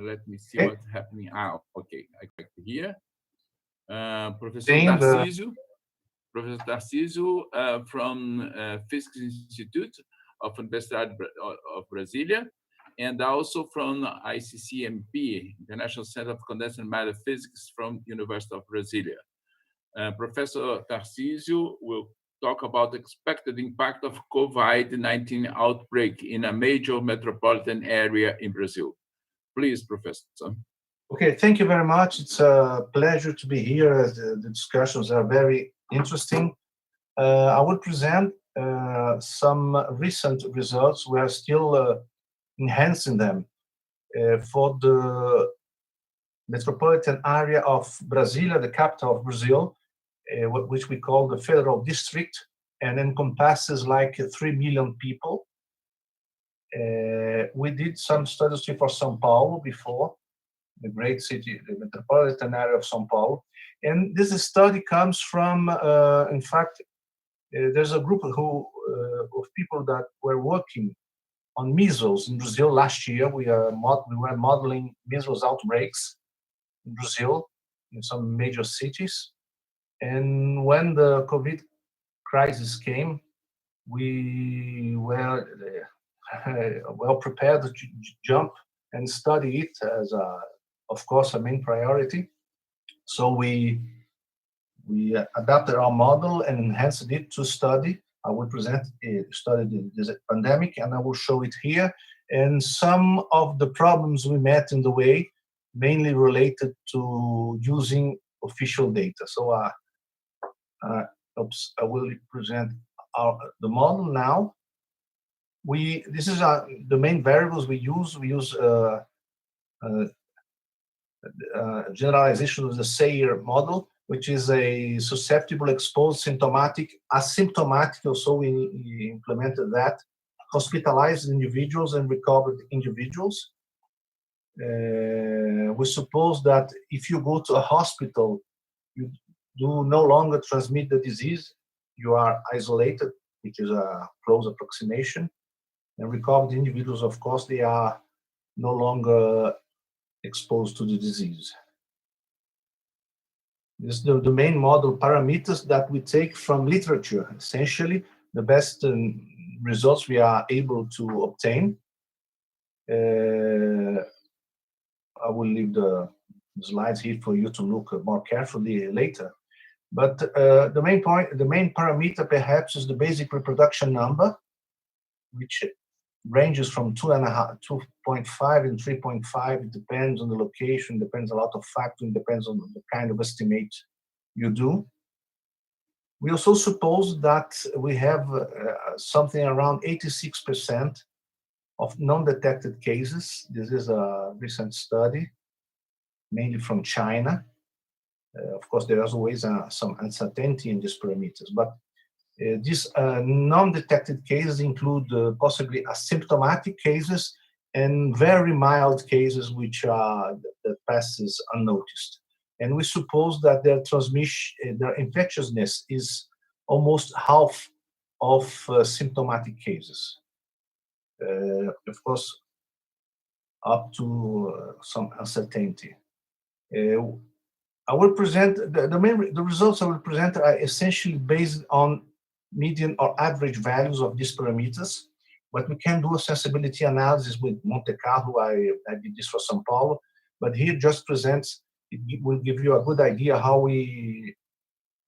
Let me see Okay. what's happening. Okay, I click here. Professor Seeing the Tarcísio, Professor Tarcísio from Physics Institute of Universidade of Brasília, and also from ICCMP, International Center of Condensed Matter Physics from University of Brasília. Professor Tarcísio will talk about the expected impact of COVID-19 outbreak in a major metropolitan area in Brazil. Please, Professor. Okay, thank you very much. It's a pleasure to be here. The discussions are very interesting. I will present some recent results. We are still enhancing them for the metropolitan area of Brasília, the capital of Brazil, which we call the Federal District, and encompasses like 3 million people. We did some studies for São Paulo before, the great city, the metropolitan area of São Paulo. And this study comes from, in fact, there's a group of people that were working on measles in Brazil last year. We were modeling measles outbreaks in Brazil, in some major cities. And when the COVID crisis came, we were well prepared to jump and study it as, of course, a main priority. So we adapted our model and enhanced it to study. I will present study this pandemic, and I will show it here. And some of the problems we met in the way, mainly related to using official data. So I will present the model now. This is the main variables we use. We use generalization of the Sayer model, which is a susceptible, exposed, symptomatic, asymptomatic. Also, we implemented that. Hospitalized individuals and recovered individuals. We suppose that if you go to a hospital, you do no longer transmit the disease. You are isolated, which is a close approximation. And recovered individuals, of course, they are no longer exposed to the disease. This is the main model parameters that we take from literature. Essentially, the best results we are able to obtain. I will leave the slides here for you to look more carefully later. But the main parameter perhaps is the basic reproduction number, which ranges from 2.5 and 3.5. It depends on the location, depends a lot of factors, depends on the kind of estimate you do. We also suppose that we have something around 86% of non-detected cases. This is a recent study, mainly from China. Of course, there is always some uncertainty in these parameters, but these non-detected cases include possibly asymptomatic cases and very mild cases which are that passes unnoticed. And we suppose that their transmission, their infectiousness is almost half of symptomatic cases. Of course, up to some uncertainty. I will present the results I will present are essentially based on median or average values of these parameters, but we can do a sensibility analysis with Monte Carlo. I did this for São Paulo, but here just presents, it will give you a good idea how we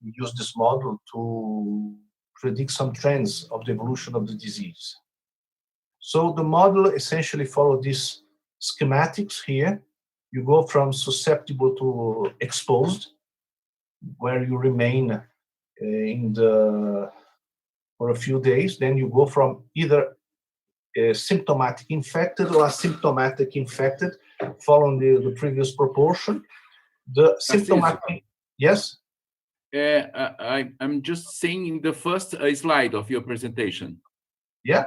use this model to predict some trends of the evolution of the disease. So the model essentially follows these schematics here. You go from susceptible to exposed, where you remain for a few days. Then you go from either symptomatic infected or asymptomatic infected, following the previous proportion. The symptomatic, yes? I'm just seeing the first slide of your presentation. Yeah.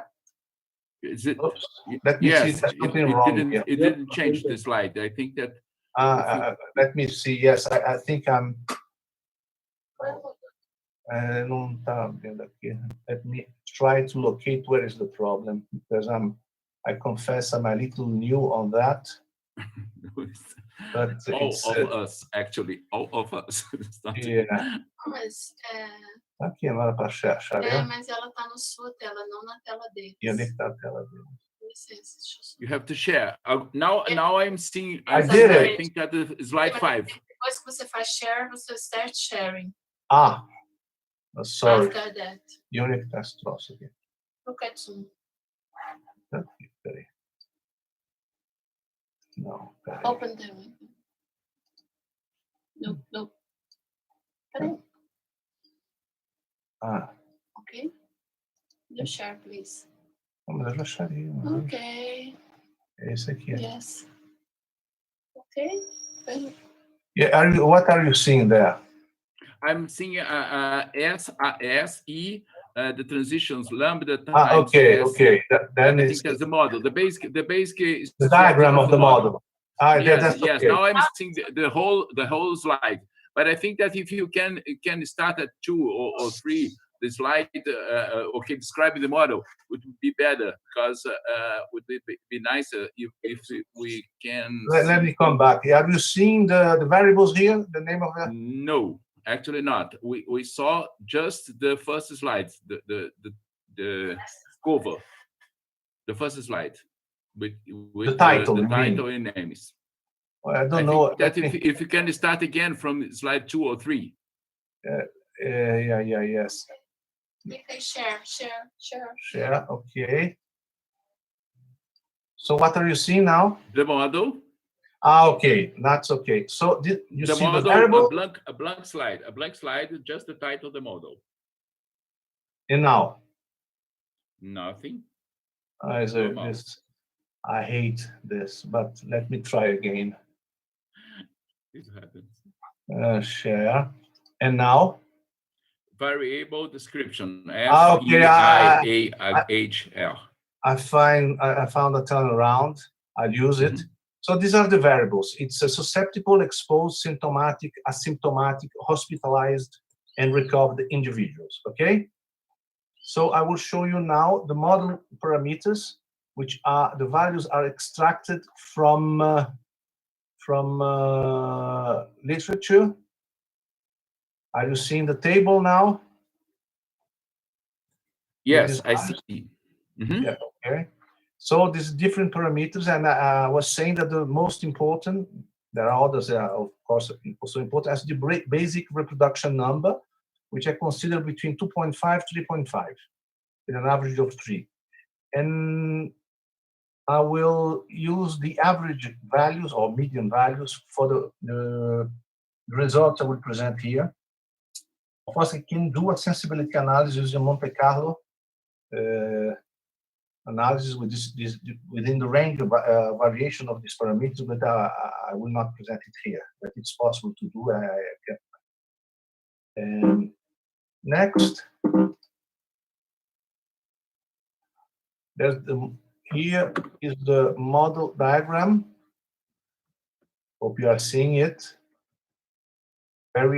Is it? Oops. Let me see. There's something wrong here. It didn't change the slide. I think that. Let me see. Yes, I think I'm. Não está vendo aqui. Let me try to locate where is the problem, because I confess I'm a little new on that. But All it's of us, actually, all of us. yeah. Mas, Aqui agora para achar. mas ela tá na sua tela, não na tela deles. E onde está a tela dele? Com licença, deixa eu só. You have to share. Now I'm seeing. I did I it. think that is slide 5. Depois que você faz share, você start sharing. Ah, sorry. After that. E onde é que está esse troço aqui? Look at Zoom. Aqui, peraí. Não, peraí. Open the window. No. Peraí. Ah, Okay. You share, please. mas eu já acharia. Okay. É esse aqui. Yes. Okay. Yeah, what are you seeing there? I'm seeing SE, the transitions, lambda times. Okay. I Then think it's that's the model. The basic the diagram of the model. Yes, that's okay. Now I'm seeing the whole slide. But I think that if you can start at 2 or 3, the slide, describing the model would be better, because would be nicer if we can. Let me come back. Have you seen the variables here? The name of the? No, actually not. We saw just the first slide, the cover, the first slide with the title, the title and names. Well, I don't know. That if you can start again from slide 2 or 3. Yes. Okay, share. Share, okay. So what are you seeing now? The model. Okay, that's okay. So you The see model, the variable? a blank slide, just the title of the model. And now? Nothing. I hate this, but let me try again. It happens. Share. And now? Variable description. Okay, SEIAHL. I found a turnaround. I'll use it. So these are the variables. It's a susceptible, exposed, symptomatic, asymptomatic, hospitalized, and recovered individuals. Okay. So I will show you now the model parameters, which are the values are extracted from literature. Are you seeing the table now? Yes, I see. Yeah, okay. So these different parameters, and I was saying that the most important, there are others that are of course also important, as the basic reproduction number, which I consider between 2.5 3.5, with an average of 3. And I will use the average values or median values for the results I will present here. Of course, I can do a sensibility analysis using Monte Carlo analysis with this within the range of variation of these parameters, but I will not present it here. But it's possible to do. And next, here is the model diagram. Hope you are seeing it. Where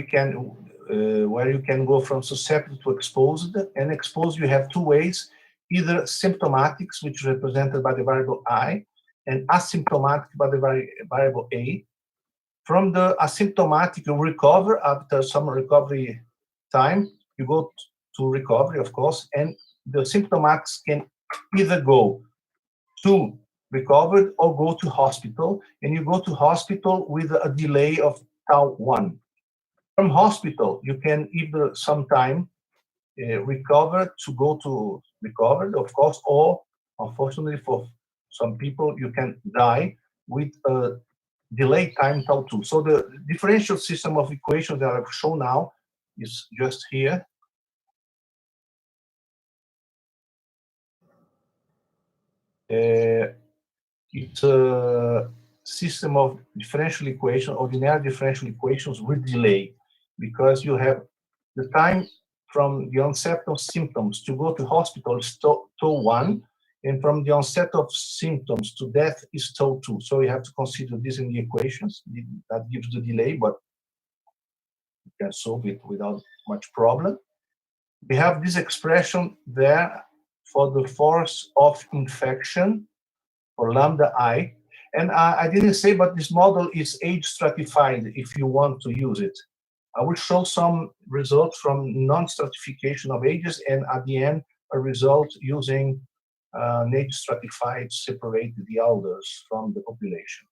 you can go from susceptible to exposed. And exposed, you have two ways: either symptomatics, which is represented by the variable I, and asymptomatic by the variable A. From the asymptomatic, you recover after some recovery time. You go to recovery, of course, and the symptomatics can either go to recovered or go to hospital, and you go to hospital with a delay of tau 1. From hospital, you can either sometime recover to go to recovered, of course, or unfortunately for some people, you can die with a delay time tau 2. So the differential system of equations that I've shown now is just here. It's a system of differential equation, ordinary differential equations with delay, because you have the time from the onset of symptoms to go to hospital is tau 1, and from the onset of symptoms to death is tau 2. So you have to consider this in the equations. That gives the delay, but you can solve it without much problem. We have this expression there for the force of infection for lambda I, And I didn't say, but this model is age stratified if you want to use it. I will show some results from non-stratification of ages, and at the end, a result using an age stratified separate the elders from the population.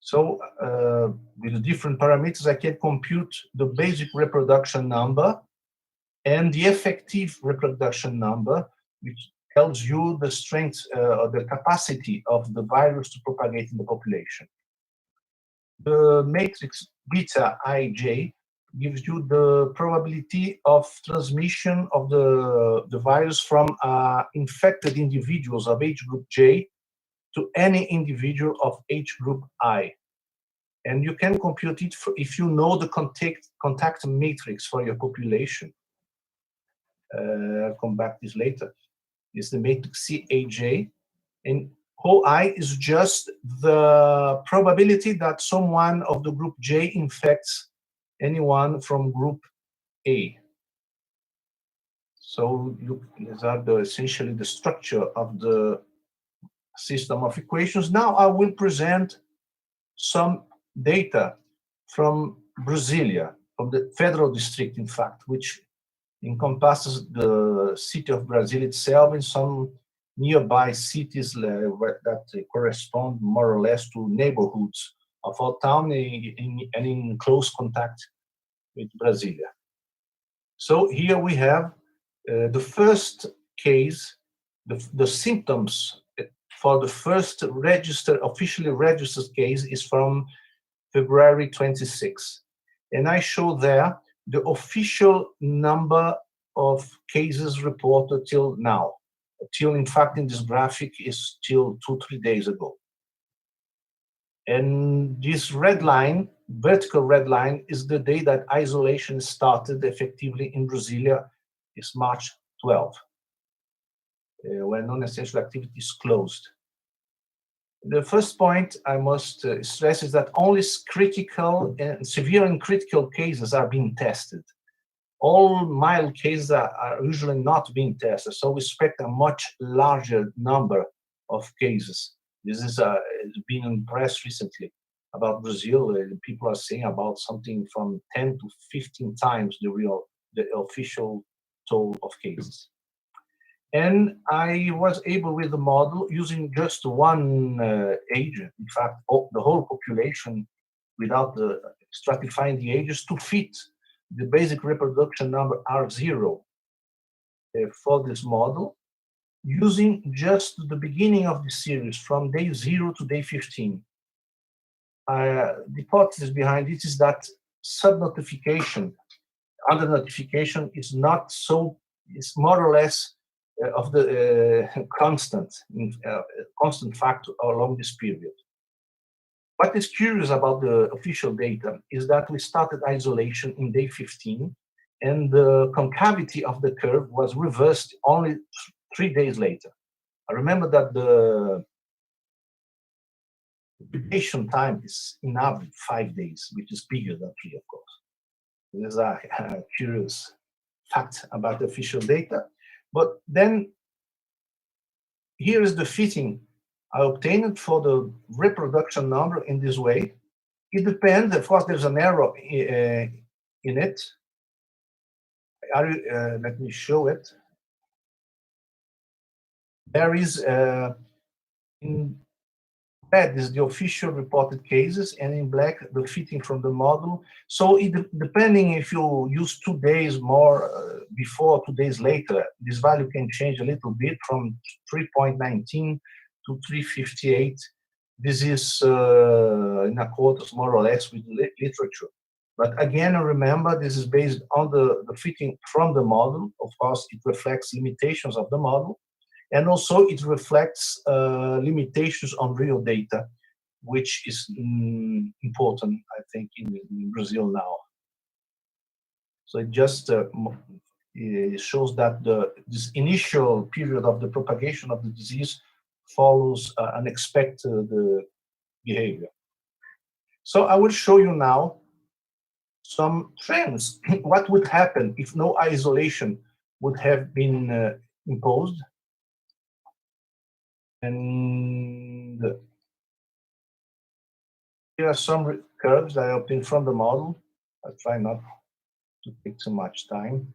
So with the different parameters, I can compute the basic reproduction number and the effective reproduction number, which tells you the strength or the capacity of the virus to propagate in the population. The matrix beta ij gives you the probability of transmission of the virus from infected individuals of age group J to any individual of age group I. And you can compute it if you know the contact matrix for your population. I'll come back to this later. It's the matrix CAJ, and OI is just the probability that someone of the group J infects anyone from group A. So these are essentially the structure of the system of equations. Now I will present some data from Brasilia, from the federal district, in fact, which encompasses the city of Brazil itself and some nearby cities that correspond more or less to neighborhoods of our town and in close contact with Brasilia. So here we have the first case, the symptoms for the first officially registered case is from February 26. And I show there the official number of cases reported till now. Till, in fact, in this graphic is till 2-3 days ago. And this red line, vertical red line, is the day that isolation started effectively in Brasilia. It's March 12, when non-essential activity is closed. The first point I must stress is that only critical and severe and critical cases are being tested. All mild cases are usually not being tested, so we expect a much larger number of cases. This is been in press recently about Brazil. People are saying about something from 10 to 15 times the official toll of cases. And I was able, with the model, using just one age, in fact, the whole population, without stratifying the ages, to fit the basic reproduction number R0 for this model, using just the beginning of the series from day 0 to day 15. The hypothesis behind it is that subnotification, undernotification, is not so, it's more or less of the constant factor along this period. What is curious about the official data is that we started isolation in day 15, and the concavity of the curve was reversed only 3 days later. I remember that the incubation time is in average 5 days, which is bigger than 3, of course. This is a curious fact about the official data. But then here is the fitting I obtained for the reproduction number in this way. It depends, of course, there's an error in it. Let me show it. There is, in red is the official reported cases, and in black, the fitting from the model. So depending if you use 2 days more before, 2 days later, this value can change a little bit from 3.19 to 358. This is in accordance more or less with literature. But again, remember, this is based on the fitting from the model. Of course, it reflects limitations of the model. And also it reflects limitations on real data, which is important, I think, in Brazil now. So it just it shows that this initial period of the propagation of the disease follows unexpected behavior. So I will show you now some trends. What would happen if no isolation would have been imposed? And Here are some curves that I obtained from the model. I'll try not to take too much time.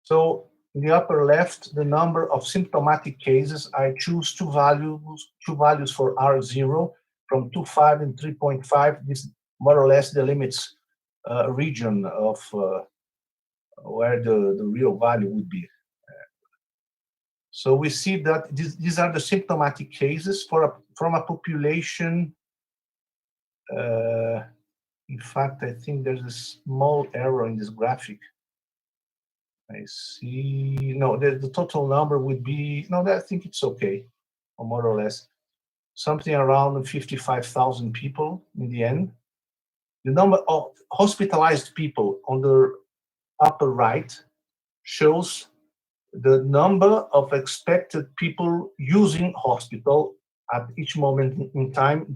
So in the upper left, the number of symptomatic cases, I choose two values for R0 from 2.5 and 3.5. This more or less delimits a region of where the real value would be. So we see that these are the symptomatic cases from a population. In fact, I think there's a small error in this graphic. I see. No, the total number would be, no, I think it's okay, or more or less. Something around 55,000 people in the end. The number of hospitalized people on the upper right shows the number of expected people using hospital at each moment in time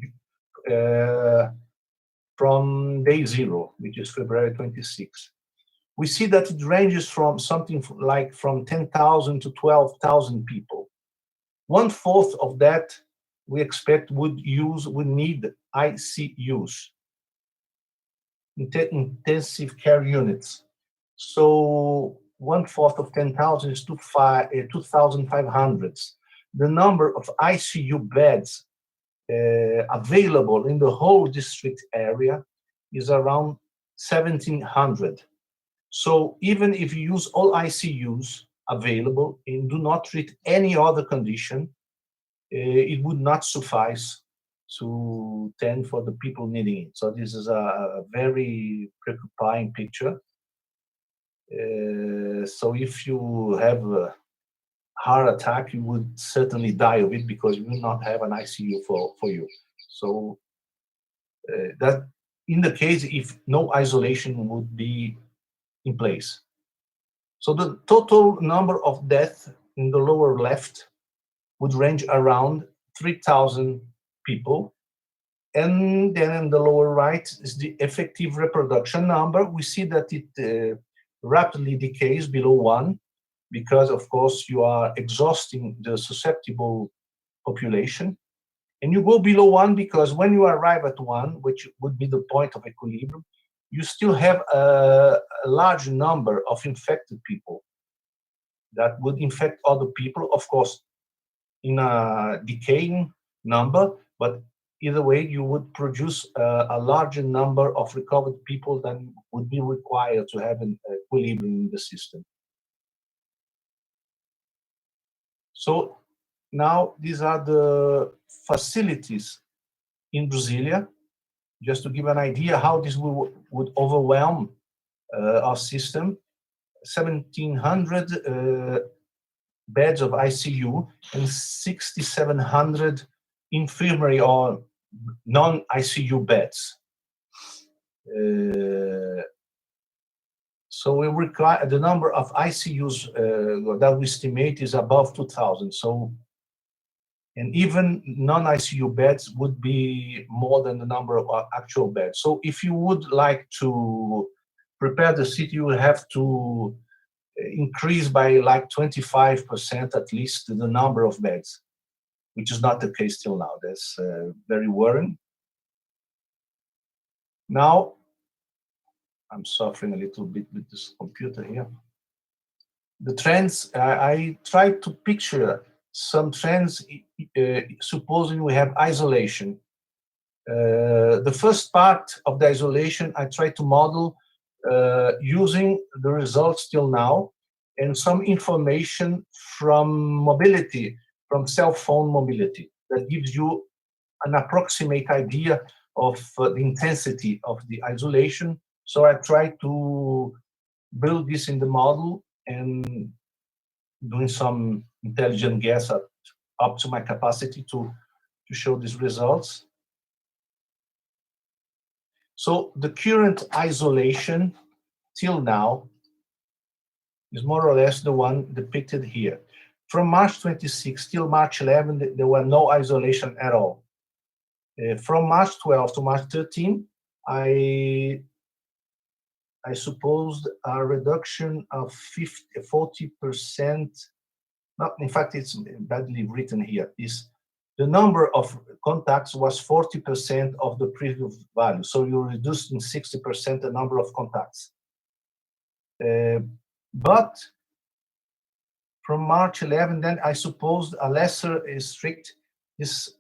from day 0, which is February 26. We see that it ranges from something like from 10,000 to 12,000 people. 1/4 of that we expect would need ICUs, intensive care units. So 1/4 of 10,000 is 2,500. The number of ICU beds available in the whole district area is around 1,700. So even if you use all ICUs available and do not treat any other condition, it would not suffice to tend for the people needing it. So this is a very preoccupying picture. So if you have a heart attack, you would certainly die of it because you will not have an ICU for you. So that in the case if no isolation would be in place. So the total number of deaths in the lower left would range around 3,000 people. And then in the lower right is the effective reproduction number. We see that it rapidly decays below 1 because, of course, you are exhausting the susceptible population. And you go below 1 because when you arrive at 1, which would be the point of equilibrium, you still have a large number of infected people that would infect other people, of course, in a decaying number, but either way, you would produce a larger number of recovered people than would be required to have an equilibrium in the system. So now these are the facilities in Brasilia, just to give an idea how this would overwhelm our system. 1,700 beds of ICU and 6,700 infirmary or non-ICU beds. So we require the number of ICUs that we estimate is above 2,000. So, and even non-ICU beds would be more than the number of actual beds. So if you would like to prepare the city, you will have to increase by like 25% at least the number of beds, which is not the case till now. That's very worrying. Now, I'm suffering a little bit with this computer here. The trends, I tried to picture some trends, supposing we have isolation. The first part of the isolation, I tried to model using the results till now and some information from mobility, from cell phone mobility, that gives you an approximate idea of the intensity of the isolation. So I tried to build this in the model and doing some intelligent guess up to my capacity to show these results. So the current isolation till now is more or less the one depicted here. From March 26 till March 11, there were no isolation at all. From March 12 to March 13, I supposed a reduction of 40%. Not, in fact, it's badly written here. Is the number of contacts was 40% of the previous value. So you reduced in 60% the number of contacts. But from March 11, then I suppose a lesser strict is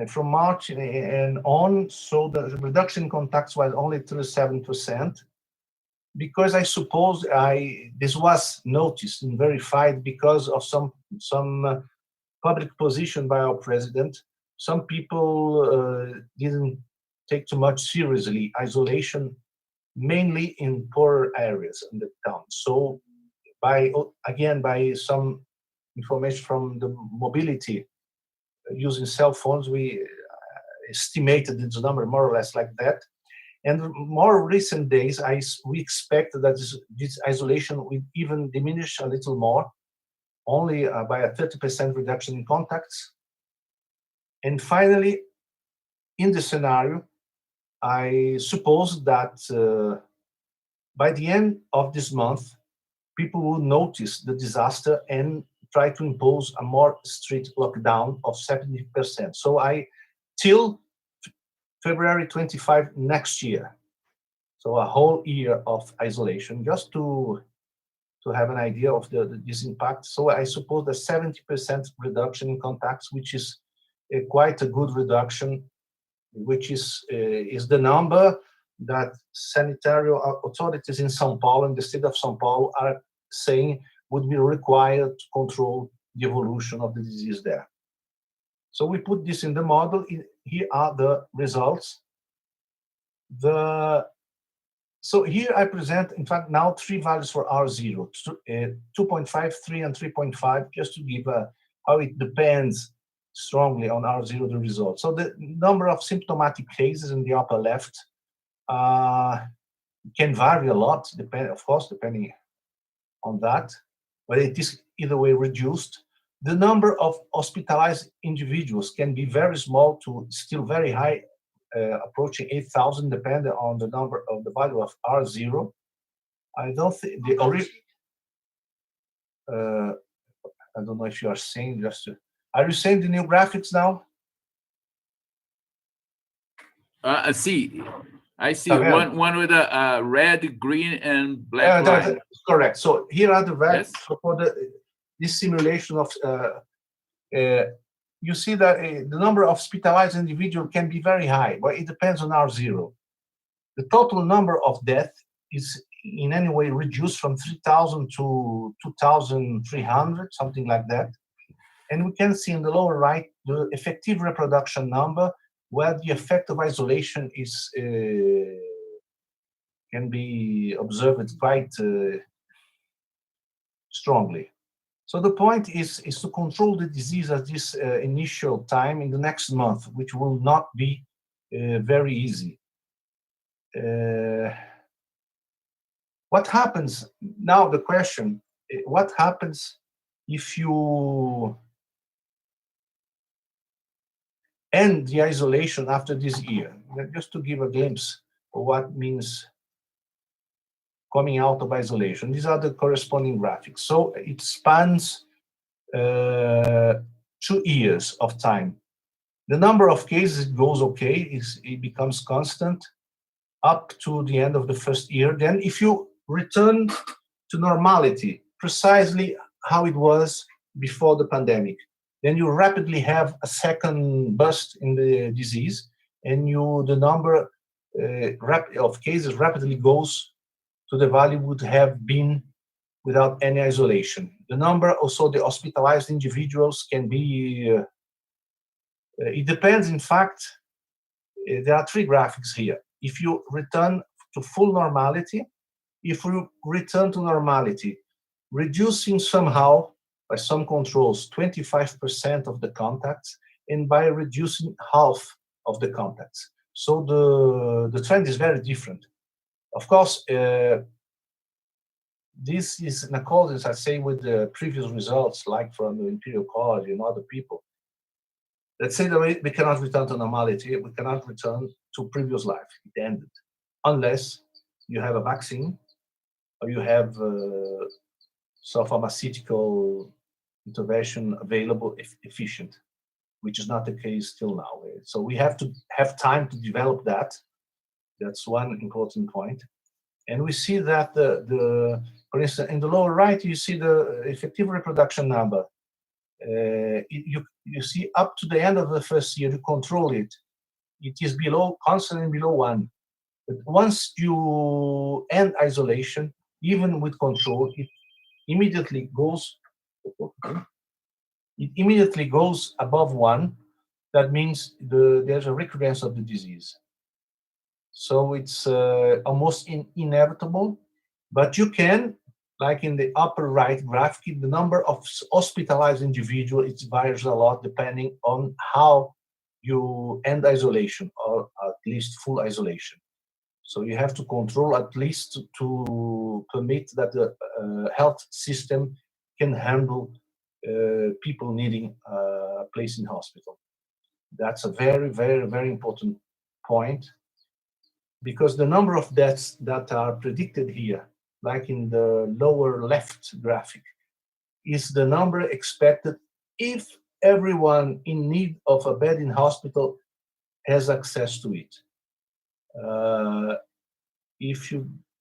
from March and on, so the reduction in contacts was only 37%, because I suppose this was noticed and verified because of some public position by our president. Some people didn't take too much seriously isolation, mainly in poorer areas in the town. So by some information from the mobility using cell phones, we estimated this number more or less like that. And more recent days, we expect that this isolation will even diminish a little more, only by a 30% reduction in contacts. And finally, in the scenario, I suppose that by the end of this month, people will notice the disaster and try to impose a more strict lockdown of 70%. So till February 25 next year. So a whole year of isolation, just to have an idea of this impact. So I suppose the 70% reduction in contacts, which is quite a good reduction, which is the number that sanitary authorities in São Paulo, in the state of São Paulo, are saying would be required to control the evolution of the disease there. So we put this in the model. Here are the results. So here I present, in fact, now 3 values for R0, 2.5, 3, and 3.5, just to give how it depends strongly on R0, the results. So the number of symptomatic cases in the upper left can vary a lot, of course, depending on that, but it is either way reduced. The number of hospitalized individuals can be very small to still very high, approaching 8,000, depending on the number of the value of R0. I don't think I don't know if you are saying are you saying the new graphics now? I see one with a red, green, and black line. That's correct. So here are the values. Yes. So for this simulation of you see that the number of hospitalized individuals can be very high, but it depends on R0. The total number of deaths is in any way reduced from 3,000 to 2,300, something like that. And we can see in the lower right the effective reproduction number, where the effect of isolation is can be observed quite strongly. So the point is to control the disease at this initial time in the next month, which will not be very easy. What happens now? The question: what happens if you end the isolation after this year? Just to give a glimpse of what means coming out of isolation. These are the corresponding graphics. So it spans 2 years of time. The number of cases goes okay, it becomes constant up to the end of the first year. Then if you return to normality, precisely how it was before the pandemic, then you rapidly have a second burst in the disease, and the number of cases rapidly goes to the value would have been without any isolation. The number, also the hospitalized individuals, can be, it depends, in fact, there are 3 graphics here. If you return to full normality, if you return to normality, reducing somehow, by some controls, 25% of the contacts, and by reducing half of the contacts. So the trend is very different. Of course, this is in accordance, I say, with the previous results, like from the Imperial College and other people. Let's say that we cannot return to normality, we cannot return to previous life. It ended. Unless you have a vaccine, or you have some pharmaceutical intervention available efficient, which is not the case till now. So we have to have time to develop that. That's one important point. And we see that for instance, in the lower right, you see the effective reproduction number. You see up to the end of the first year, you control it. It is constantly below 1. But once you end isolation, even with control, it immediately goes above 1. That means there's a recurrence of the disease. So it's almost inevitable, but you can, like in the upper right graphic, the number of hospitalized individuals, it varies a lot depending on how you end isolation, or at least full isolation. So you have to control at least to permit that the health system can handle people needing a place in hospital. That's a very, very, very important point, because the number of deaths that are predicted here, like in the lower left graphic, is the number expected if everyone in need of a bed in hospital has access to it.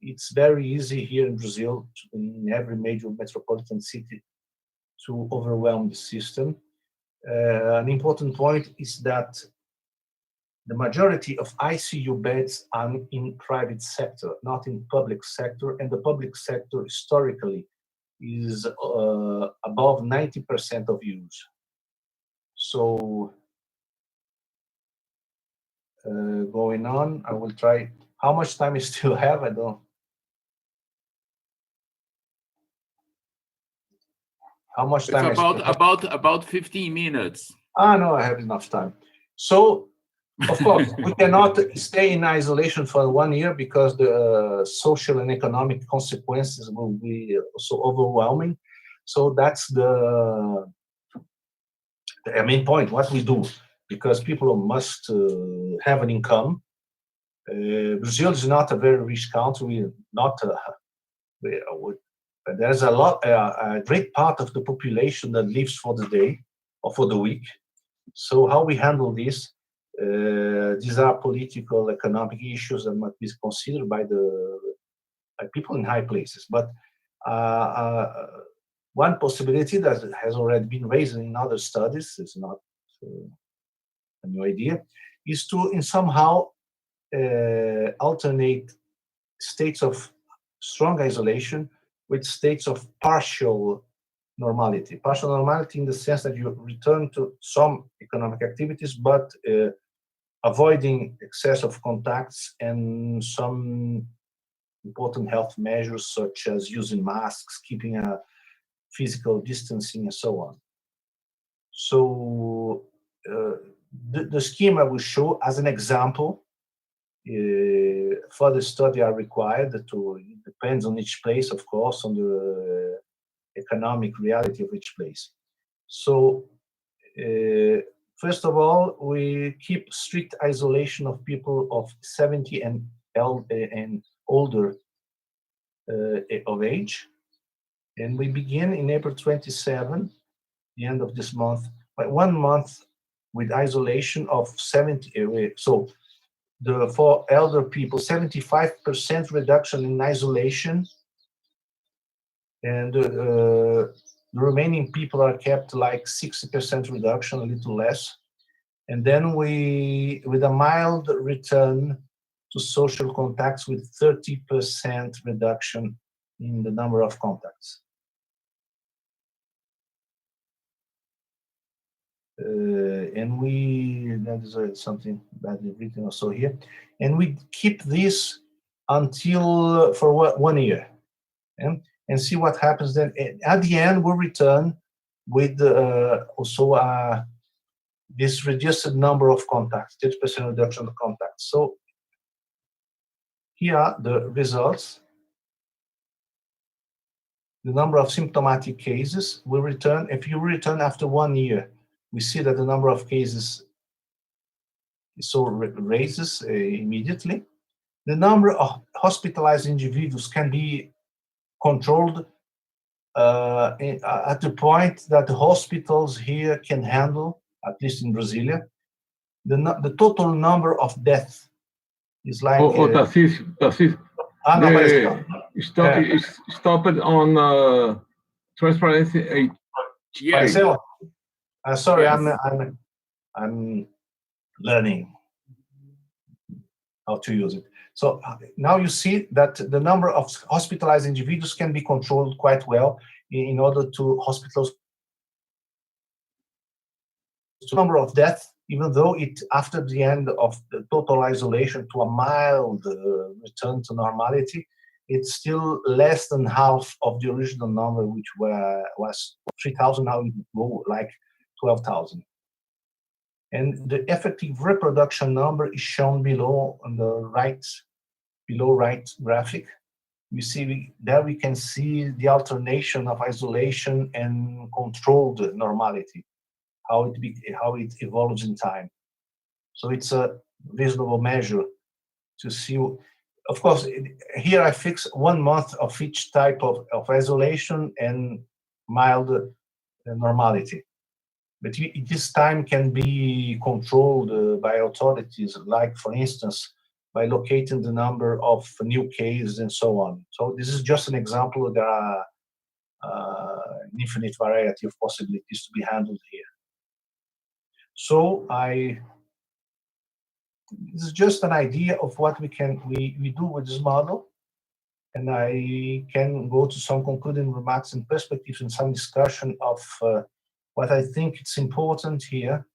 It's very easy here in Brazil, in every major metropolitan city, to overwhelm the system. An important point is that the majority of ICU beds are in private sector, not in public sector, and the public sector historically is above 90% of use. So going on, I will try. How much time I still have? I don't. How much time? It's about 15 minutes. No, I have enough time. So, of course, we cannot stay in isolation for 1 year because the social and economic consequences will be so overwhelming. So that's the main point. What we do, because people must have an income. Brazil is not a very rich country. There's a great part of the population that lives for the day or for the week. So how we handle this? These are political, economic issues that must be considered by people in high places. But one possibility that has already been raised in other studies, it's not a new idea, is to somehow alternate states of strong isolation with states of partial normality. Partial normality in the sense that you return to some economic activities, but avoiding excess of contacts and some important health measures such as using masks, keeping a physical distancing, and so on. So the scheme I will show as an example. Further study are required. It depends on each place, of course, on the economic reality of each place. So first of all, we keep strict isolation of people of 70 and older of age, and we begin in April 27, the end of this month, by 1 month with isolation of 70. So for elder people, 75% reduction in isolation, and the remaining people are kept like 60% reduction, a little less. And then with a mild return to social contacts with 30% reduction in the number of contacts. And that is something badly written also here. And we keep this until for 1 year, and see what happens then. At the end, we'll return with also this reduced number of contacts, 30% reduction of contacts. So here are the results. The number of symptomatic cases will return. If you return after 1 year, we see that the number of cases raises immediately. The number of hospitalized individuals can be controlled at the point that the hospitals here can handle, at least in Brasilia, the total number of deaths is like. Tarcísio, Não, the É. stopped on transparency 8. Yes. Apareceu? Sorry, Yes. I'm learning how to use it. So now you see that the number of hospitalized individuals can be controlled quite well in order to hospitals. The number of deaths, even though it after the end of the total isolation to a mild return to normality, it's still less than half of the original number, which was 3,000. Now it will go like 12,000. And the effective reproduction number is shown below on the right graphic. We see there we can see the alternation of isolation and controlled normality, how it evolves in time. So it's a reasonable measure to see. Of course, here I fix 1 month of each type of isolation and mild normality. But this time can be controlled by authorities, like, for instance, by locating the number of new cases and so on. So this is just an example. There are an infinite variety of possibilities to be handled here. So this is just an idea of what we do with this model, and I can go to some concluding remarks and perspectives and some discussion of what I think it's important here,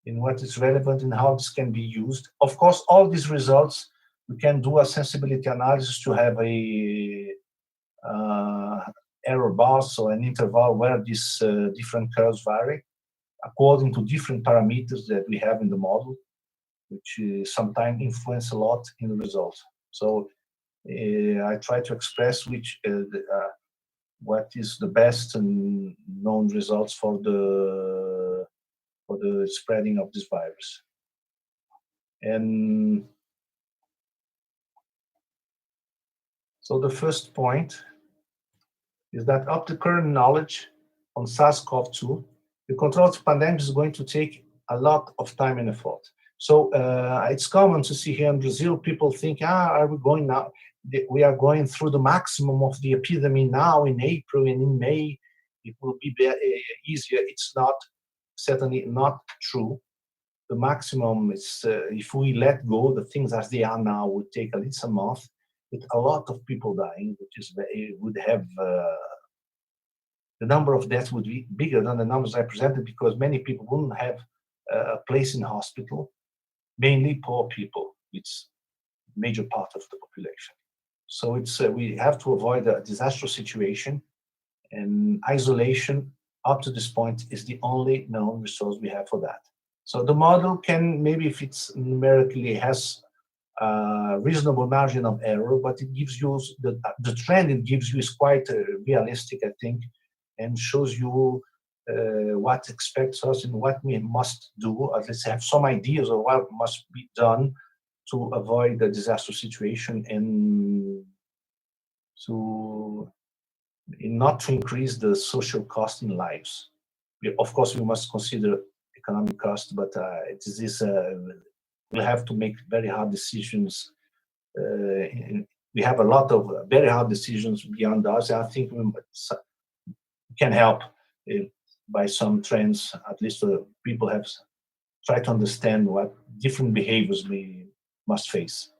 in what is relevant and how this can be used. Of course, all these results, we can do a sensibility analysis to have a error bars, so an interval where these different curves vary according to different parameters that we have in the model, which sometimes influence a lot in the results. So I try to express what is the best and known results for the spreading of this virus. And so the first point is that up to current knowledge on SARS-CoV-2, the control of the pandemic is going to take a lot of time and effort. So it's common to see here in Brazil, people think, are we going now? We are going through the maximum of the epidemic now in April and in May. It will be easier. It's not, certainly not true. The maximum is, if we let go the things as they are now, would take at least a month, with a lot of people dying, which is would have the number of deaths would be bigger than the numbers I presented, because many people wouldn't have a place in hospital, mainly poor people. It's a major part of the population. So it's we have to avoid a disastrous situation, and isolation up to this point is the only known resource we have for that. So the model can, maybe if it's numerically has a reasonable margin of error, but it gives you the trend it gives you is quite realistic, I think, and shows you what expects us and what we must do. At least have some ideas of what must be done to avoid a disaster situation and not to increase the social cost in lives. Of course, we must consider economic cost, but we'll have to make very hard decisions. We have a lot of very hard decisions beyond us. I think we can help by some trends. At least people have tried to understand what different behaviors we must face.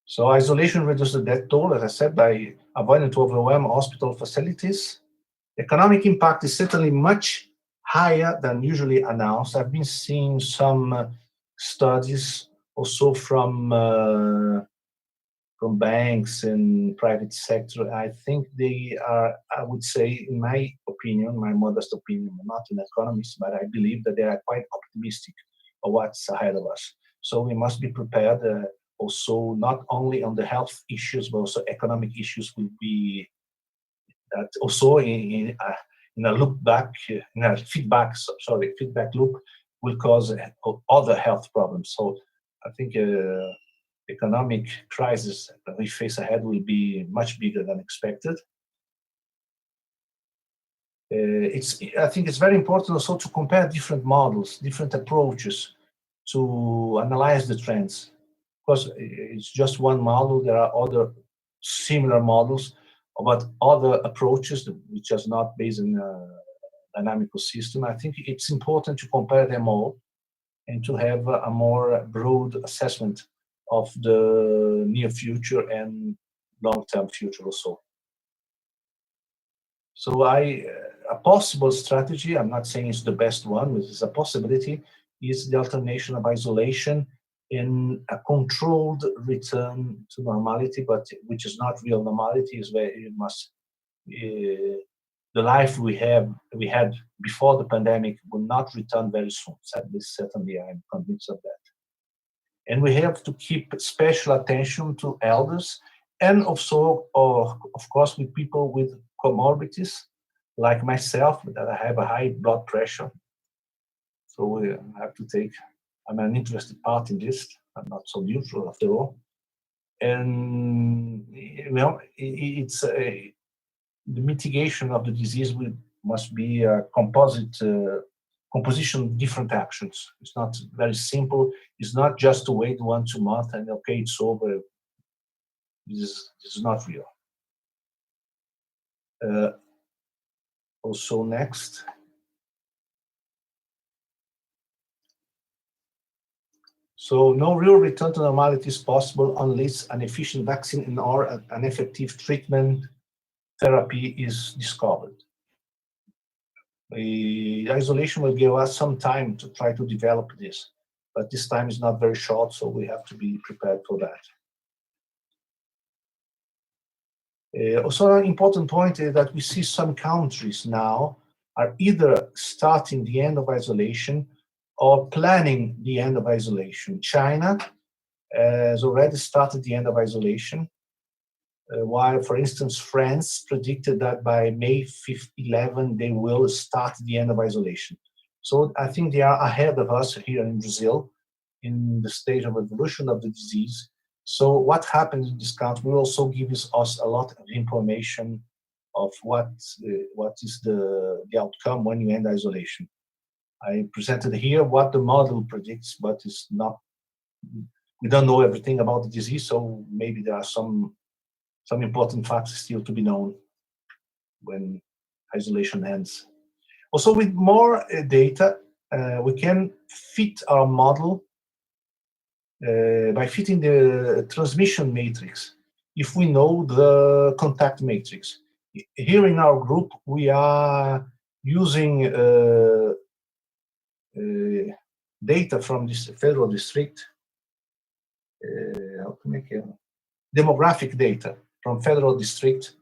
So isolation reduces the death toll, as I said, by avoiding to overwhelm hospital facilities. Economic impact is certainly much higher than usually announced. I've been seeing some studies also from banks and private sector. I think they are, I would say, in my opinion, my modest opinion, I'm not an economist, but I believe that they are quite optimistic of what's ahead of us. So we must be prepared also not only on the health issues, but also economic issues will be that also in a look back, in a feedback loop will cause other health problems. So I think economic crisis that we face ahead will be much bigger than expected. I think it's very important also to compare different models, different approaches to analyze the trends. Because it's just one model, there are other similar models, but other approaches which are not based in a dynamical system. I think it's important to compare them all and to have a more broad assessment of the near future and long-term future also. So a possible strategy, I'm not saying it's the best one, but it's a possibility, is the alternation of isolation in a controlled return to normality, but which is not real normality, is where you must, the life we had before the pandemic will not return very soon. At least certainly I'm convinced of that. And we have to keep special attention to elders and also, of course, with people with comorbidities, like myself, that I have a high blood pressure. So we have to take, I'm an interested part in this. I'm not so neutral after all. And well, it's the mitigation of the disease must be a composition of different actions. It's not very simple. It's not just to wait 1-2 months and okay, it's over. This is not real. Also next. So no real return to normality is possible unless an efficient vaccine or an effective treatment therapy is discovered. The isolation will give us some time to try to develop this, but this time is not very short, so we have to be prepared for that. Also, an important point is that we see some countries now are either starting the end of isolation or planning the end of isolation. China has already started the end of isolation, while, for instance, France predicted that by May 11, they will start the end of isolation. So I think they are ahead of us here in Brazil in the stage of evolution of the disease. So what happens in this country will also give us a lot of information of what is the outcome when you end isolation. I presented here what the model predicts, but it's not, we don't know everything about the disease, so maybe there are some important facts still to be known when isolation ends. Also, with more data, we can fit our model by fitting the transmission matrix if we know the contact matrix. Here in our group, we are using data from this federal district, how to make it, demographic data from federal district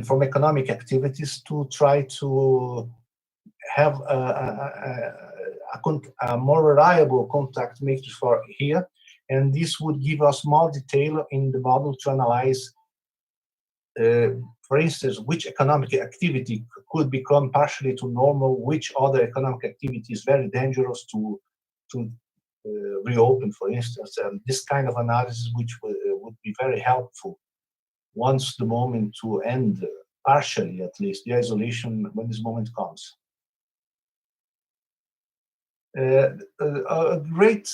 from economic activities to try to have a more reliable contact matrix for here, and this would give us more detail in the model to analyze, for instance, which economic activity could become partially to normal, which other economic activity is very dangerous to reopen, for instance, and this kind of analysis which would be very helpful once the moment to end, partially at least, the isolation when this moment comes. A great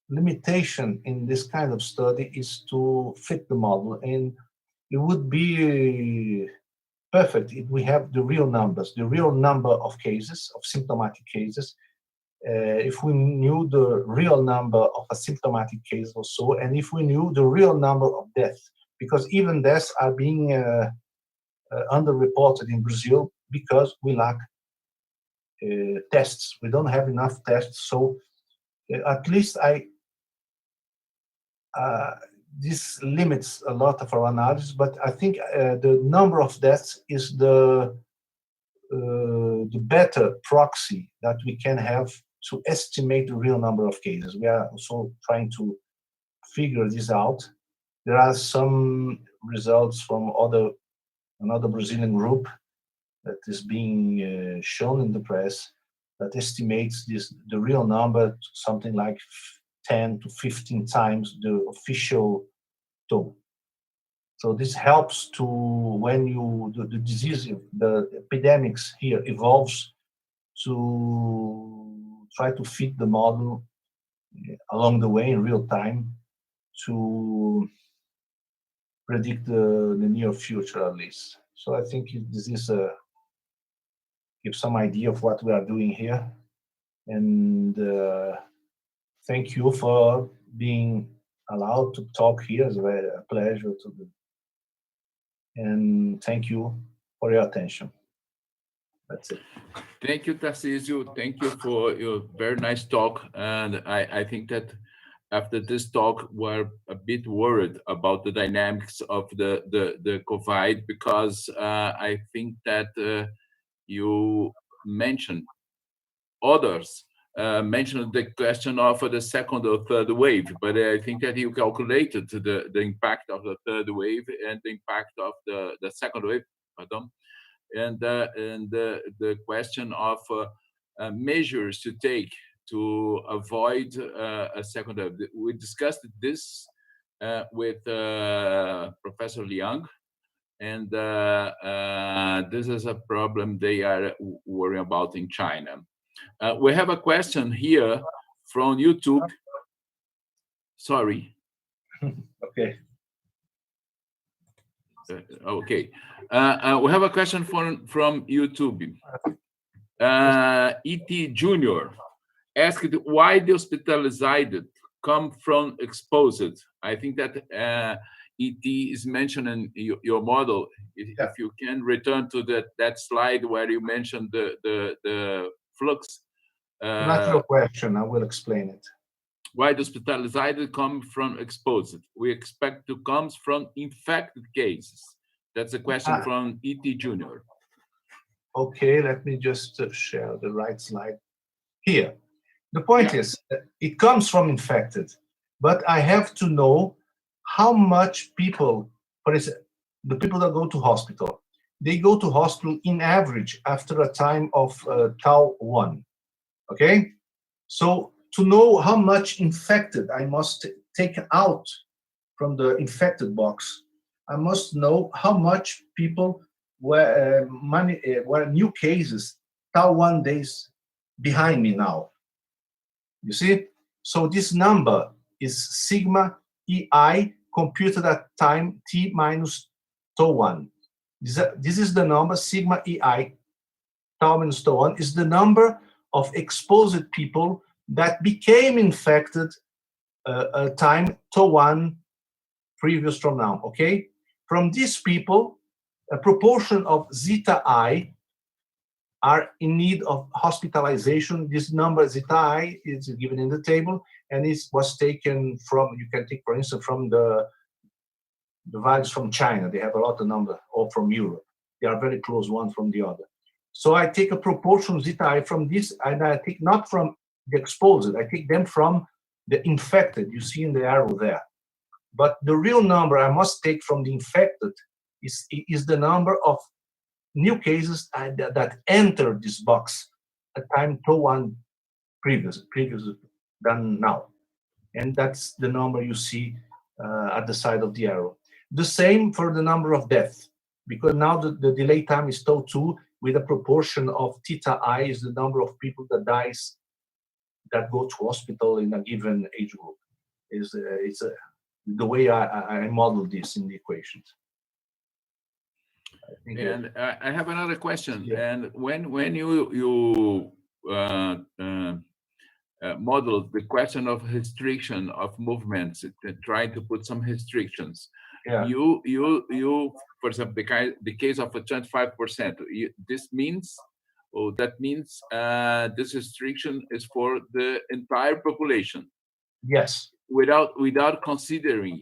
limitation in this kind of study is to fit the model, and it would be perfect if we have the real numbers, the real number of cases, of symptomatic cases, if we knew the real number of asymptomatic cases or so, and if we knew the real number of deaths, because even deaths are being underreported in Brazil because we lack tests. We don't have enough tests, so at least this limits a lot of our analysis, but I think the number of deaths is the better proxy that we can have to estimate the real number of cases. We are also trying to figure this out. There are some results from another Brazilian group that is being shown in the press that estimates the real number to something like 10 to 15 times the official total. So this helps to when the disease, the epidemics here evolves to try to fit the model along the way in real time to predict the near future at least. So I think this is gives some idea of what we are doing here. And thank you for being allowed to talk here. It's a pleasure to do. And thank you for your attention. That's it. Thank you, Tarcísio. Thank you for your very nice talk. And I think that after this talk, we're a bit worried about the dynamics of the COVID, because I think that you mentioned others mentioned the question of the second or third wave, but I think that you calculated the impact of the third wave and the impact of the second wave, pardon, and the question of measures to take to avoid a second wave. We discussed this with Professor Liang, and this is a problem they are worrying about in China. We have a question here from YouTube. Sorry. Okay. Okay. We have a question from YouTube. E.T. Jr. asked why the hospitalized come from exposed. I think that E.T. is mentioning your model. If you can return to that slide where you mentioned the flux. Not your question. I will explain it. Why the hospitalized come from exposed? We expect to come from infected cases. That's a question from E.T. Jr. Okay, let me just share the right slide here. The point is, it comes from infected, but I have to know how much people, for example, the people that go to hospital, they go to hospital in average after a time of tau 1. Okay, so to know how much infected I must take out from the infected box, I must know how much people were new cases tau 1 days behind me now. You see, so this number is sigma EI computed at time t minus tau 1. This is the number sigma EI tau minus tau 1 is the number of exposed people that became infected time tau 1 previous from now, okay? From these people, a proportion of zeta I are in need of hospitalization. This number zeta I is given in the table, and it was taken from, you can take for instance from the values from China. They have a lot of number, or from Europe. They are very close one from the other. So I take a proportion zeta I from this, and I take not from the exposed, I take them from the infected. You see in the arrow there. But the real number I must take from the infected is the number of new cases that enter this box at time tau 1 previous than now. And that's the number you see at the side of the arrow. The same for the number of deaths, because now the delay time is tau 2 with a proportion of theta I is the number of people that dies that go to hospital in a given age group. It's the way I model this in the equations. And I have another question. Yeah. And when you model the question of restriction of movements, trying to put some restrictions, you for example, the case of a 25%, this means, or that means this restriction is for the entire population. Yes. Without considering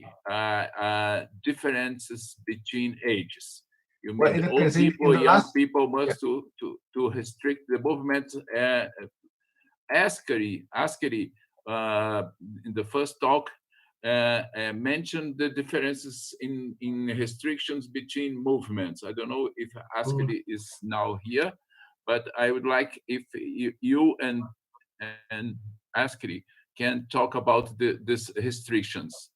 differences between ages. You mean old people, young people must to restrict the movement. Ascari in the first talk mentioned the differences in restrictions between movements. I don't know if Ascari is now here, but I would like if you and Ascari can talk about these restrictions.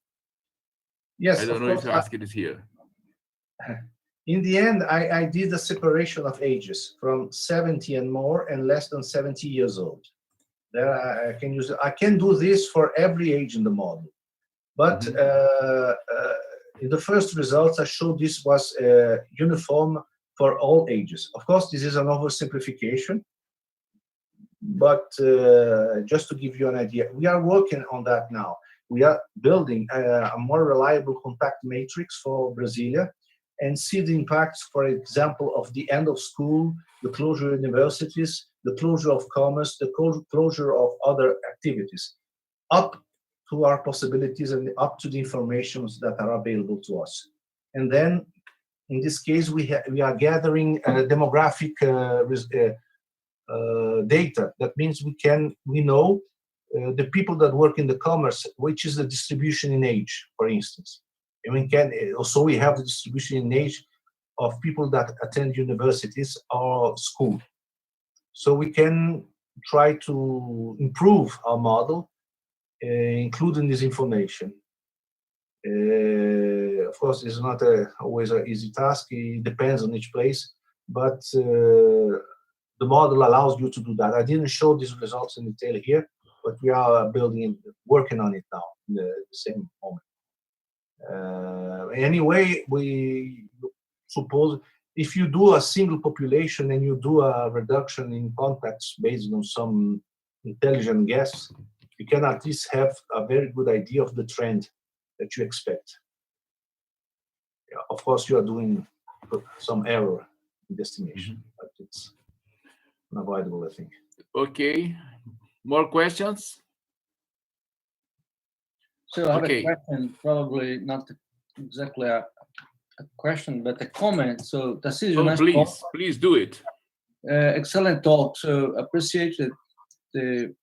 Yes, I don't know if Ascari is here. In the end, I did a separation of ages from 70 and more and less than 70 years old. There I can use. I can do this for every age in the model, but in the first results, I showed this was uniform for all ages. Of course, this is an oversimplification, but just to give you an idea, we are working on that now. We are building a more reliable contact matrix for Brasilia and see the impacts, for example, of the end of school, the closure of universities, the closure of commerce, the closure of other activities, up to our possibilities and up to the informations that are available to us. And then, in this case, we are gathering demographic data. That means we know the people that work in the commerce, which is the distribution in age, for instance. And we can also we have the distribution in age of people that attend universities or school. So we can try to improve our model, including this information. Of course, it's not always an easy task. It depends on each place, but the model allows you to do that. I didn't show these results in detail here, but we are working on it now in the same moment. Anyway, we suppose if you do a single population and you do a reduction in contacts based on some intelligent guess, you can at least have a very good idea of the trend that you expect. Yeah, of course, you are doing some error in the estimation, but it's unavoidable, I think. Okay. More questions? So I have Okay. a question, probably not exactly a question, but a comment. So Tarcísio, Oh, nice talk. please do it. Excellent talk. So appreciate the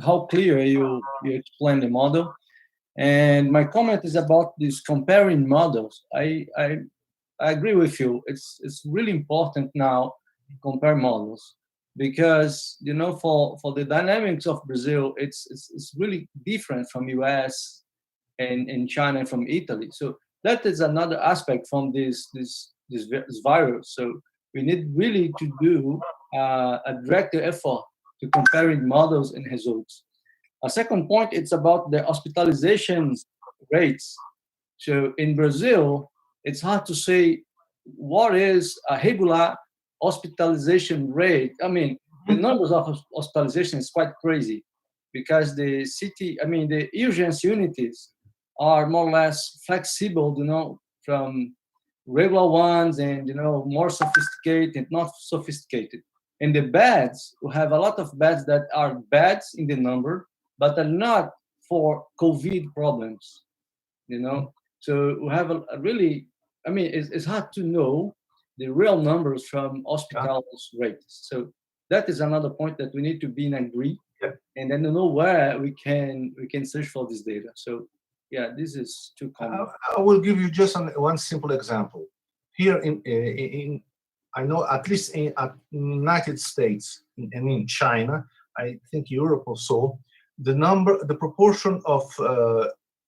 how clear you explain the model. And my comment is about these comparing models. I agree with you. It's really important now to compare models because for the dynamics of Brazil, it's really different from US and China and from Italy. So that is another aspect from this virus. So we need really to do a direct effort to comparing models and results. A second point, it's about the hospitalization rates. So in Brazil, it's hard to say what is a regular hospitalization rate. I mean, the numbers of hospitalization is quite crazy because the urgent units are more or less flexible, from regular ones and, more sophisticated and not sophisticated. And the beds, we have a lot of beds that are beds in the number, but are not for COVID problems, So we have a really, it's hard to know the real numbers from hospitals rates. So that is another point that we need to be in agree, and then know where we can search for this data. So yeah, this is too common. I will give you just one simple example. Here in I know at least in United States and in China, I think Europe also, the proportion of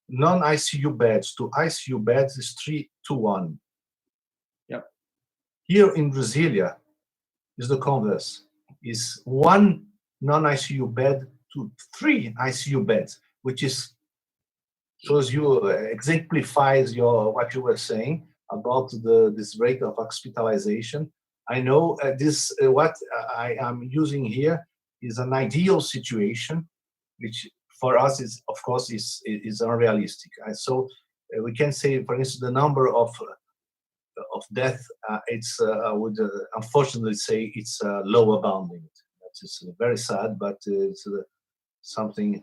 non-ICU beds to ICU beds is 3-to-1. Yeah. Here in Brasilia is the converse, is 1 non-ICU bed to 3 ICU beds, which shows you, exemplifies what you were saying about this rate of hospitalization. I know what I am using here is an ideal situation, which for us is, of course, is unrealistic. So we can say, for instance, the number of death. I would unfortunately say it's lower bounding. That is very sad, but it's something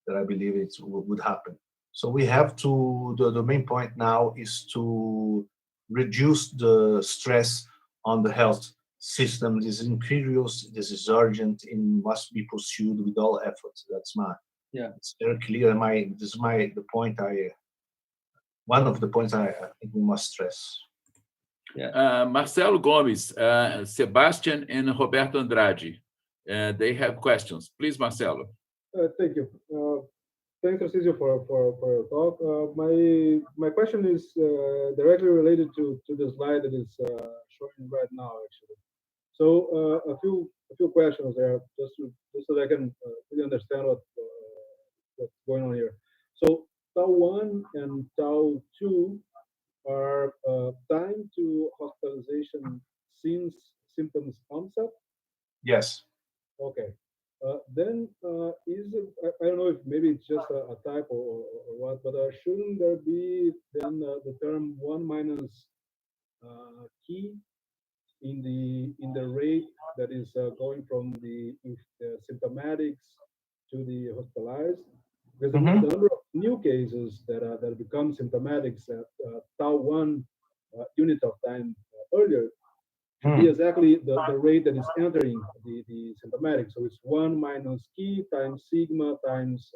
that I believe it would happen. So we have to. The main point now is to reduce the stress on the health system. This is imperious. This is urgent and must be pursued with all efforts. That's it's very clear. The point one of the points I think we must stress. Yeah. Marcelo Gomes, Sebastian, and Roberto Andrade, they have questions. Please, Marcelo. Thank you. thanks, Tarcísio, for your talk. My question is directly related to the slide that is showing right now, actually. So a few questions there, just so that I can really understand what's going on here. So tau 1 and tau 2 are time to hospitalization since symptoms onset. Yes. Okay. Then is it, I don't know if maybe it's just a typo or what, but shouldn't there be then the term 1 minus key in the rate that is going from the symptomatics to the hospitalized? Because the number of new cases that become symptomatics at tau 1 unit of time earlier should be exactly the rate that is entering the symptomatic. So it's 1 minus key times sigma times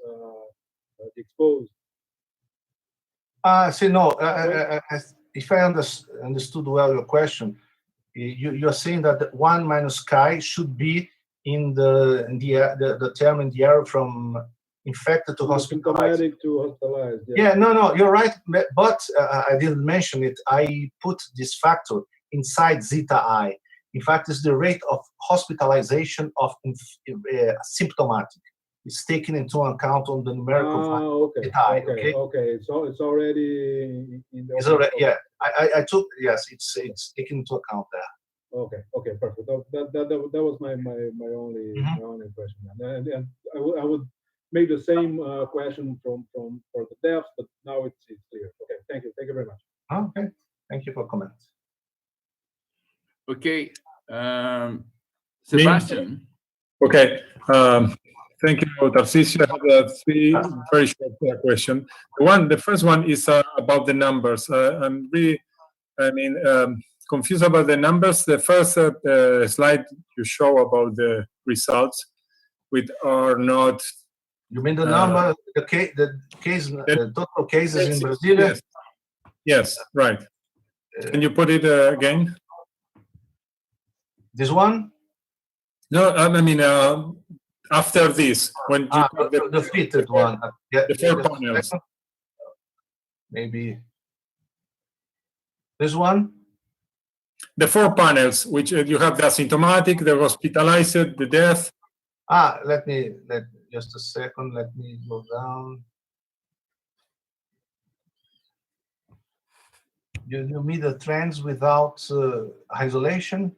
the exposed. See, no, if I understood well your question, you're saying that 1 minus chi should be in the term in the area from infected to hospitalized. Symptomatic to hospitalized. Yeah, no, you're right. But I didn't mention it. I put this factor inside zeta I. In fact, it's the rate of hospitalization of symptomatic. It's taken into account on the numerical value. Okay. It's already in the. It's already, yeah. I took, yes. It's taken into account there. Okay, perfect. That was my only question. And I would make the same question for the deaths, but now it's clear. Okay, thank you very much. Okay, thank you for comment. Okay, Sebastian. Okay, thank you, Tarcísio. I have three very short questions. The first one is about the numbers. I'm really, confused about the numbers. The first slide you show about the results, which are not. You mean the number, the total cases in Brazil? Yes, right. Can you put it again? This one? No, I mean after this, when you the fitted one. The four panels. Maybe this one. The four panels, which you have the asymptomatic, the hospitalized, the death. Let just a second. Let me go down. You mean the trends without isolation?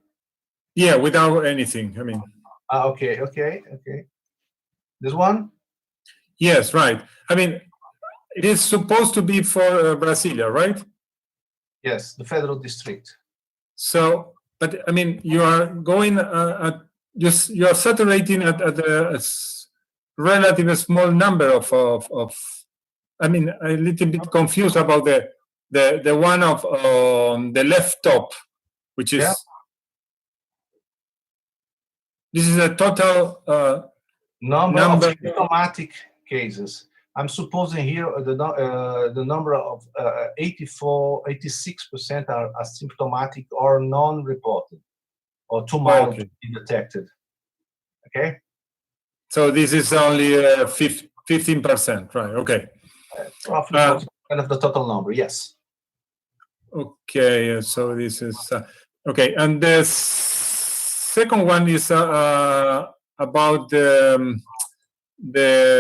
Yeah, without anything. I mean. Okay. This one? Yes, right. I mean, it is supposed to be for Brasilia, right? Yes, the federal district. So, but I mean, you are going you are saturating at a relatively small number of. I mean, a little bit confused about the one of the left top, which is. Yeah. This is a total number of symptomatic cases. I'm supposing here the number of 86% are asymptomatic or non-reported or too mild to be detected. Okay. So this is only 15%, right? Okay. Roughly 40% of the total number. Yes. Okay. So this is okay, and the second one is about the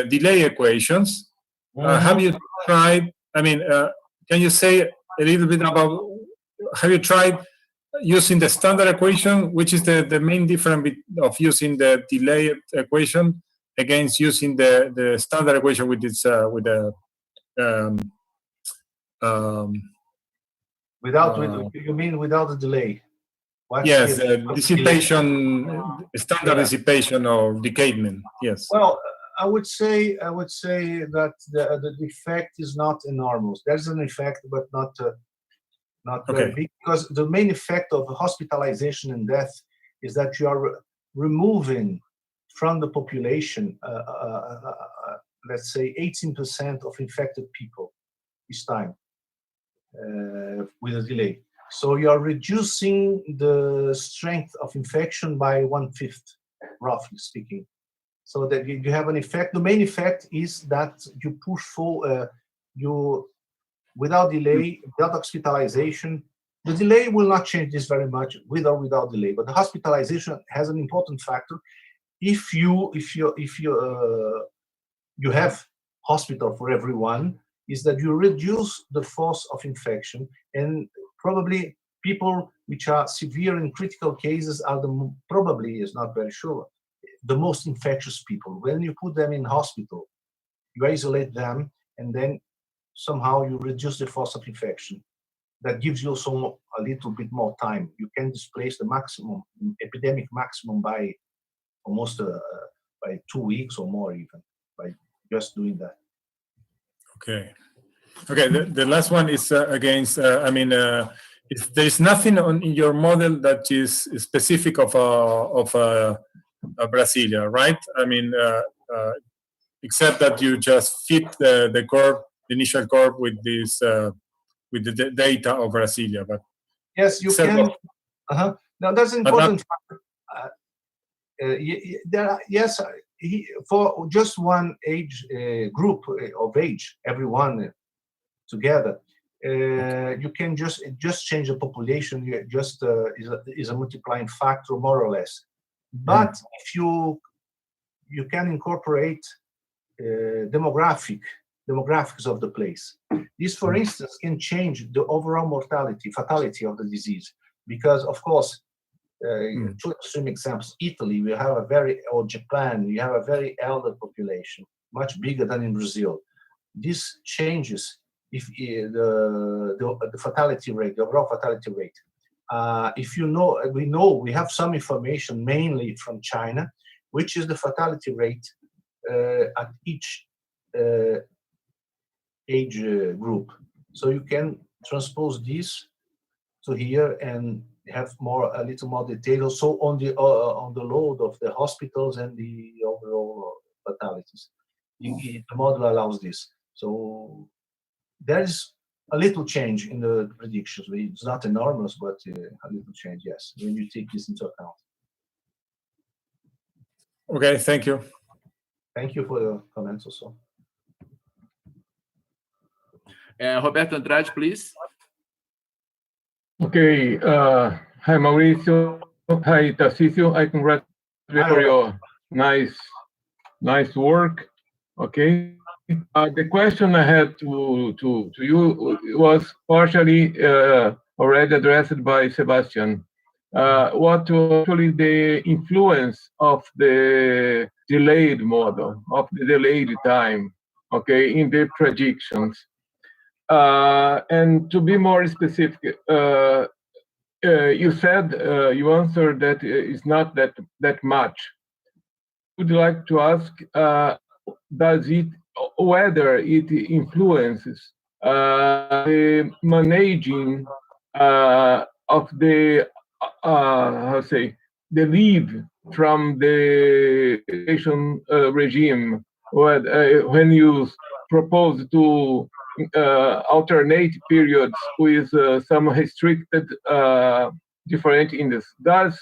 delay equations. Have you tried? I mean, can you say a little bit about? Have you tried using the standard equation, which is the main difference of using the delay equation against using the standard equation with its you mean without the delay? Yes, dissipation, standard dissipation or decayment. Yes. Well, I would say that the effect is not enormous. There's an effect, but not very big, because the main effect of hospitalization and death is that you are removing from the population, let's say 18% of infected people each time with a delay. So you are reducing the strength of infection by 1/5, roughly speaking. So that you have an effect. The main effect is that you push for without delay, without hospitalization. The delay will not change this very much with or without delay, but the hospitalization has an important factor. If you have hospital for everyone, is that you reduce the force of infection, and probably people which are severe and critical cases are probably, is not very sure, the most infectious people. When you put them in hospital, you isolate them, and then somehow you reduce the force of infection. That gives you also a little bit more time. You can displace the maximum, epidemic maximum by almost by 2 weeks or more even, by just doing that. Okay. Okay, the last one is against, if there's nothing in your model that is specific of Brasilia, right? Except that you just fit the curve, the initial curve with this, with the data of Brasilia. But yes, you can. Now that's an important factor. Yes, for just one age group of age, everyone together, you can just change the population. You just is a multiplying factor, more or less. But if you can incorporate demographics of the place. This, for instance, can change the overall fatality of the disease, because, of course, two extreme examples: Italy, or Japan, you have a very elder population, much bigger than in Brazil. This changes if the fatality rate, the overall fatality rate. If you know, we have some information mainly from China, which is the fatality rate at each age group. So you can transpose this to here and have a little more detail also on the load of the hospitals and the overall fatalities. The model allows this. So there is a little change in the predictions. It's not enormous, but a little change, yes, when you take this into account. Okay, thank you. Thank you for your comments also. Roberto Andrade, please. Okay. Hi, Mauricio. Hi, Tarcísio. I congratulate you for your nice work. Okay. The question I had to you was partially already addressed by Sebastian. What was actually the influence of the delayed model, of the delayed time, okay, in the predictions? And to be more specific, you said, you answered that it's not that much. Would like to ask, whether it influences the managing of the the leave from the education regime, when you propose to alternate periods with some restricted different indices. Does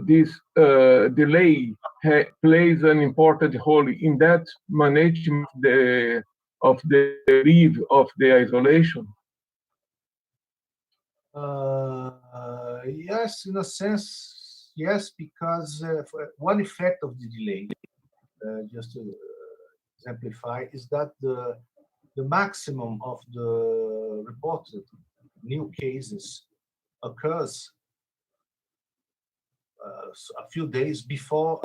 this delay plays an important role in that management of the leave of the isolation? Yes, in a sense, yes, because one effect of the delay, just to exemplify, is that the maximum of the reported new cases occurs a few days before,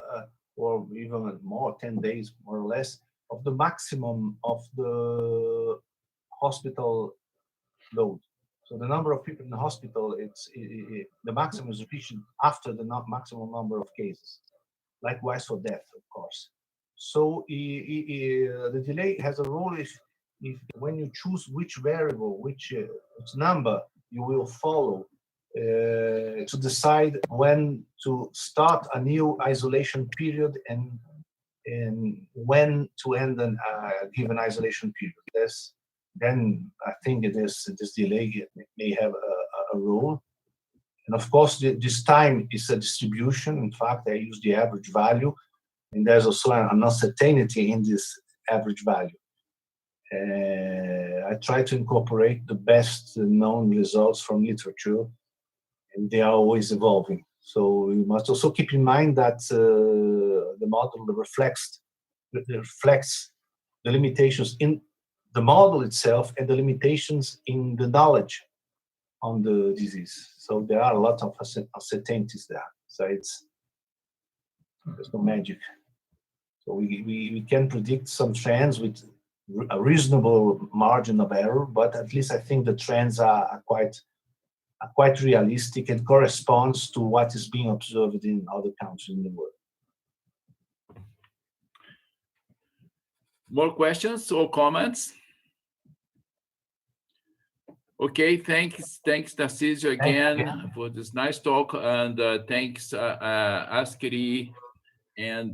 or even more, 10 days more or less, of the maximum of the hospital load. So the number of people in the hospital, the maximum is reached after the maximum number of cases. Likewise for death, of course. So the delay has a role if when you choose which variable, which number you will follow to decide when to start a new isolation period and when to end a given isolation period. Then I think this delay may have a role. And of course, this time is a distribution. In fact, I use the average value. And there's also an uncertainty in this average value. I try to incorporate the best known results from literature, and they are always evolving. So you must also keep in mind that the model reflects the limitations in the model itself and the limitations in the knowledge on the disease. So there are a lot of uncertainties there. So there's no magic. So we can predict some trends with a reasonable margin of error, but at least I think the trends are quite realistic and corresponds to what is being observed in other countries in the world. More questions or comments? Okay, thanks, Tarcísio, again for this nice talk, and thanks, Askeri and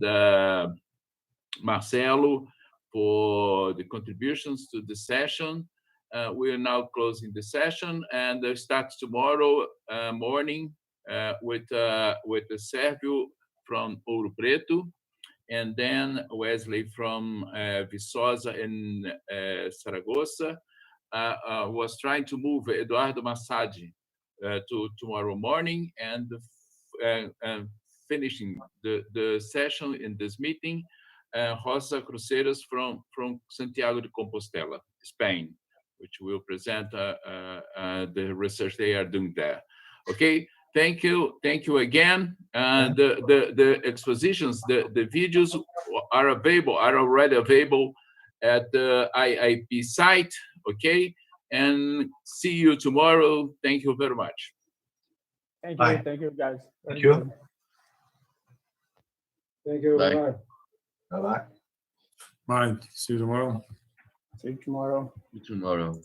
Marcelo for the contributions to the session. We are now closing the session, and starts tomorrow morning with Sérgio from Ouro Preto, and then Wesley from Viçosa and Saragossa. Was trying to move Eduardo Massadi to tomorrow morning, and finishing the session in this meeting, Rosa Cruceros from Santiago de Compostela, Spain, which will present the research they are doing there. Okay, thank you again. The expositions, the videos are already available at the IIP site. Okay, and see you tomorrow. Thank you very much. Thank Bye. you. Thank you, guys. Thank you. Thank you. Bye. Bye. Bye-bye. Bye. See you tomorrow. See you tomorrow. Tomorrow.